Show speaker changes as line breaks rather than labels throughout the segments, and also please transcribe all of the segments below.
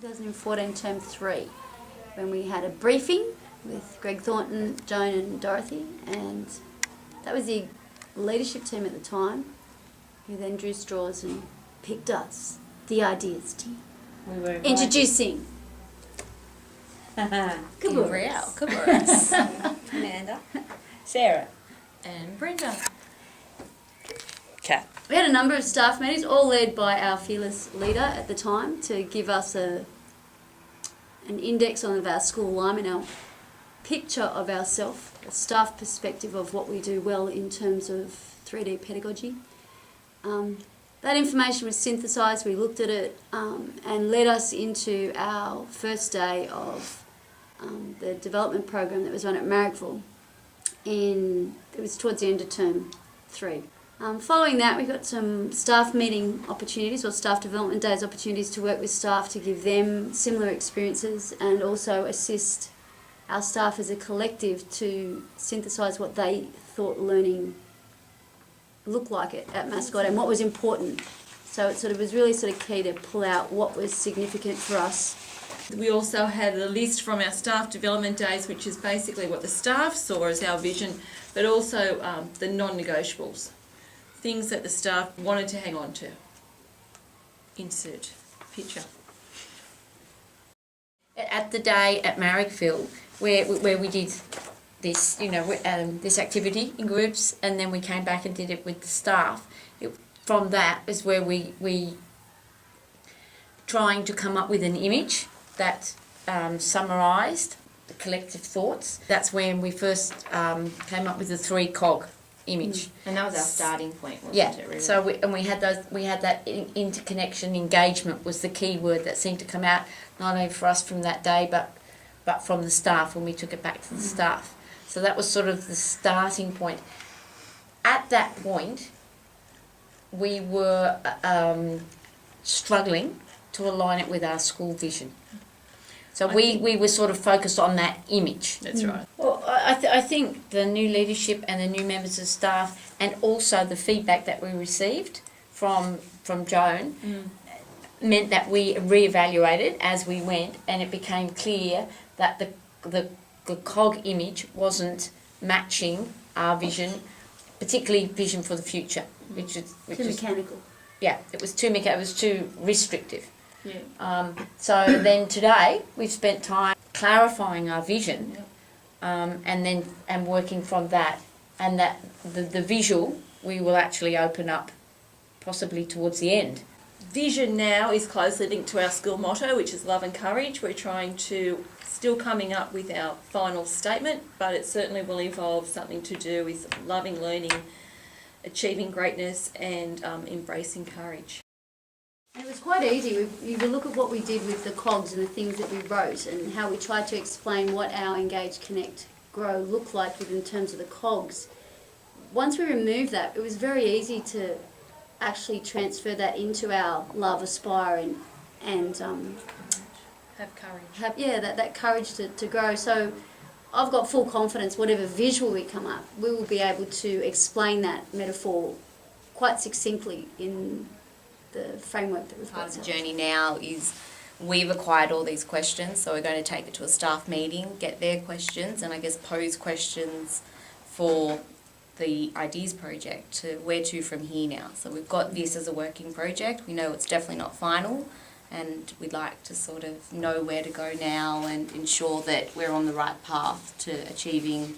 2014 term 3, when we had a briefing with Greg Thornton, Joan and Dorothy, and that was the leadership team at the time, who then drew straws and picked us, the ideas team.
We were
introducing
Therese, Amanda, Sarah, and Brenda. Kat.
We had a number of staff meetings, all led by our fearless leader at the time, to give us an index on our school alignment, our picture of ourselves, a staff perspective of what we do well in terms of 3D pedagogy. That information was synthesised, we looked at it, and led us into our first day of the development program that was run at Marrickville. It was towards the end of term 3. Following that, we got some staff meeting opportunities, or staff development days opportunities, to work with staff to give them similar experiences and also assist our staff as a collective to synthesise what they thought learning looked like at Mascot and what was important. So it was really key to pull out what was significant for us.
We also had a list from our staff development days, which is basically what the staff saw as our vision, but also the non-negotiables, things that the staff wanted to hang on to. Insert picture. At the day at Marrickville, where we did this, this activity in groups, and then we came back and did it with the staff. From that is where we trying to come up with an image that summarised the collective thoughts. That's when we first came up with the 3 cog image.
And that was our starting point, wasn't it? Really?
So we had that interconnection, engagement was the key word that seemed to come out, not only for us from that day, but from the staff when we took it back to the staff. So that was sort of the starting point. At that point, we were struggling to align it with our school vision. So we were sort of focused on that image.
That's right.
Well, I think the new leadership and the new members of staff, and also the feedback that we received from Joan, meant that we reevaluated as we went, and it became clear that the cog image wasn't matching our vision, particularly vision for the future, which is
mechanical.
Yeah, it was too mechanical. It was too restrictive.
Yeah.
So then today we've spent time clarifying our vision, and working from that, and that the visual we will actually open up possibly towards the end. Vision now is closely linked to our school motto, which is love and courage. We're trying to still coming up with our final statement, but it certainly will involve something to do with loving learning, achieving greatness, and embracing courage.
And it was quite easy. You look at what we did with the cogs and the things that we wrote and how we tried to explain what our Engage, Connect, Grow looked like in terms of the cogs. Once we removed that, it was very easy to actually transfer that into our love, aspire, and
Have courage.
That courage to grow. So I've got full confidence whatever visual we come up, we will be able to explain that metaphor quite succinctly in the framework that we've got.
Part of the journey now is we've acquired all these questions, so we're going to take it to a staff meeting, get their questions, and I guess pose questions for the Ideas project to where to from here now. So we've got this as a working project. We know it's definitely not final, and we'd like to sort of know where to go now and ensure that we're on the right path to achieving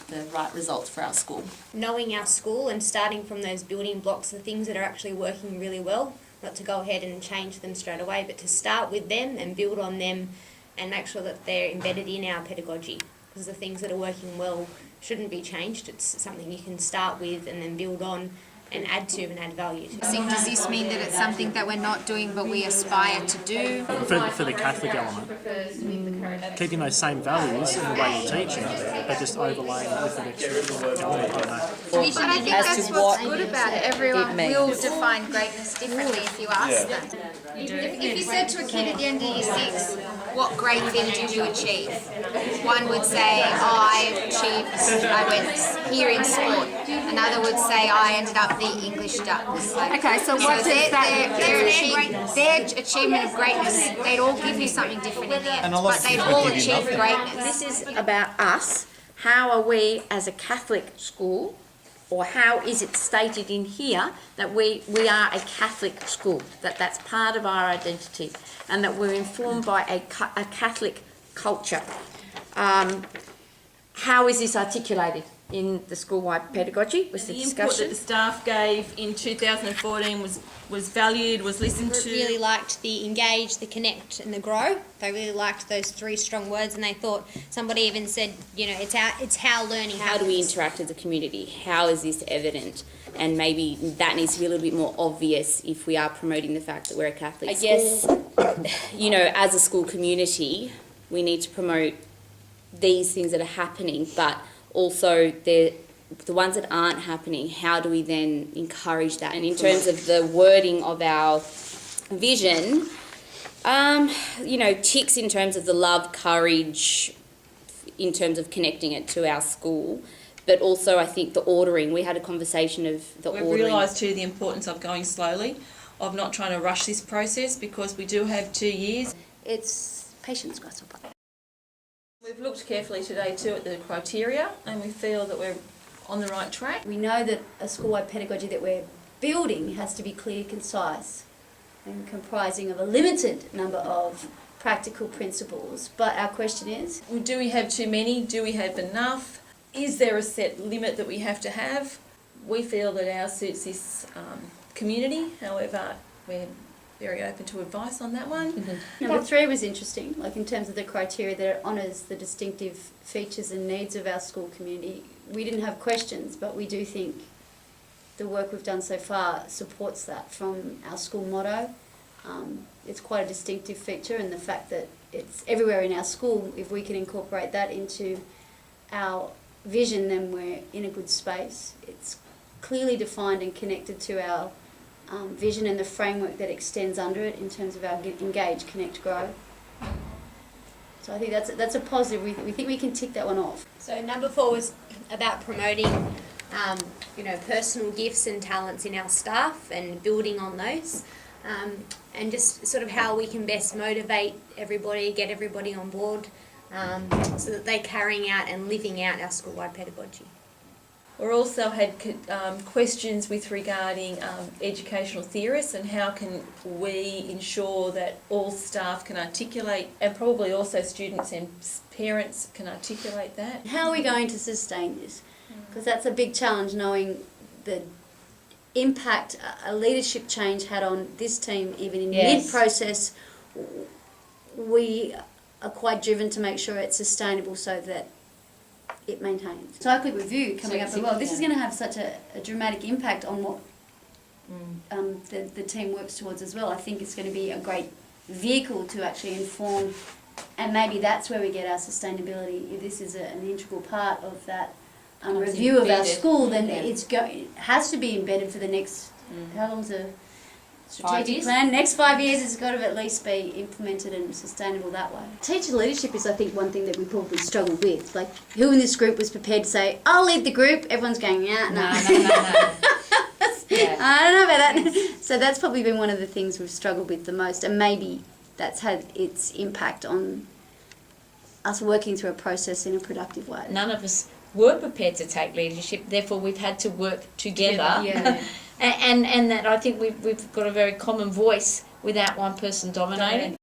the right results for our school.
Knowing our school and starting from those building blocks, the things that are actually working really well, not to go ahead and change them straight away, but to start with them and build on them and make sure that they're embedded in our pedagogy. Because the things that are working well shouldn't be changed. It's something you can start with and then build on and add to and add value to.
Does this mean that it's something that we're not doing but we aspire to do?
For the Catholic element, keeping those same values in the way you teach it, but just overlaying it with an extra element, I don't know.
But I think that's what's good about it. Everyone will define greatness differently if you ask them. If you said to a kid at the end of year 6, what great thing did you achieve? One would say, I went here in sport. Another would say, I ended up the English ducks.
Okay, so what does that
their achievement of greatness, they'd all give you something different in the end, but they'd all achieve greatness.
This is about us. How are we as a Catholic school, or how is it stated in here that we are a Catholic school, that's part of our identity, and that we're informed by a Catholic culture. How is this articulated in the school-wide pedagogy? Was the
input
discussion?
that the staff gave in 2014 was valued, was listened to.
Really liked the engage, the connect, and the grow. They really liked those three strong words, and they thought, somebody even said, you know, it's how learning
How do we
happens.
interact as a community? How is this evident? And maybe that needs to be a little bit more obvious if we are promoting the fact that we're a Catholic school. I guess, you know, as a school community, we need to promote these things that are happening, but also the ones that aren't happening, how do we then encourage that? And in terms of the wording of our vision, you know, ticks in terms of the love, courage, in terms of connecting it to our school, but also I think the ordering. We had a conversation of the ordering.
We've realised too the importance of going slowly, of not trying to rush this process, because we do have 2 years.
It's patience, grasshopper.
We've looked carefully today too at the criteria, and we feel that we're on the right track.
We know that a school-wide pedagogy that we're building has to be clear, concise, and comprising of a limited number of practical principles. But our question is,
Do we have too many? Do we have enough? Is there a set limit that we have to have? We feel that ours suits this community, however, we're very open to advice on that one.
number 3 was interesting, like in terms of the criteria that it honours the distinctive features and needs of our school community. We didn't have questions, but we do think the work we've done so far supports that from our school motto. It's quite a distinctive feature, and the fact that it's everywhere in our school, if we can incorporate that into our vision, then we're in a good space. It's clearly defined and connected to our vision and the framework that extends under it in terms of our engage, connect, grow. So I think that's a positive. We think we can tick that one off.
So number 4 was about promoting, personal gifts and talents in our staff and building on those, and just sort of how we can best motivate everybody, get everybody on board, so that they're carrying out and living out our school-wide pedagogy.
We also had questions with regarding educational theorists and how can we ensure that all staff can articulate, and probably also students and parents can articulate that.
How are we going to sustain this? Because that's a big challenge, knowing the impact a leadership change had on this team, even in mid-process. We are quite driven to make sure it's sustainable so that it maintains. Cyclic review coming up as well. This is going to have such a dramatic impact on what the team works towards as well. I think it's going to be a great vehicle to actually inform, and maybe that's where we get our sustainability. If this is an integral part of that review of our school, then it has to be embedded for the next, how long's a strategic plan? Next 5 years, it's got to at least be implemented and sustainable that way. Teacher leadership is, I think, one thing that we probably struggle with. Like, who in this group was prepared to say, I'll lead the group? Everyone's going, yeah, no.
Yeah.
I don't know about that. So that's probably been one of the things we've struggled with the most, and maybe that's had its impact on us working through a process in a productive way.
None of us were prepared to take leadership, therefore we've had to work together.
Yeah.
and that I think we've got a very common voice without one person dominating.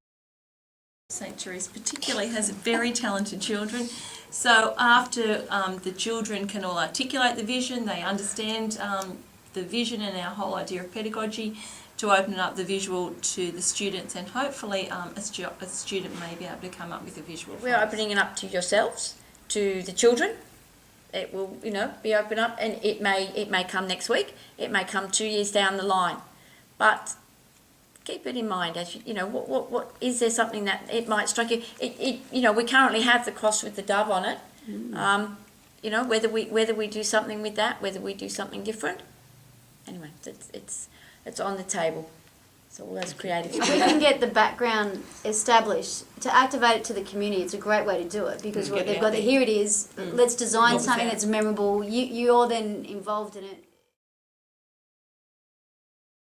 St. Therese particularly has very talented children. So after the children can all articulate the vision, they understand the vision and our whole idea of pedagogy, to open up the visual to the students, and hopefully a student may be able to come up with a visual.
We're opening it up to yourselves, to the children. It will, be open up, and it may come next week. It may come 2 years down the line, but keep it in mind as what is there something that it might strike you? We currently have the cross with the dove on it. Whether we do something with that, whether we do something different. Anyway, it's on the table. So all those creative.
If we can get the background established, to activate it to the community, it's a great way to do it, because what they've got, here it is, let's design something that's memorable, you're then involved in it.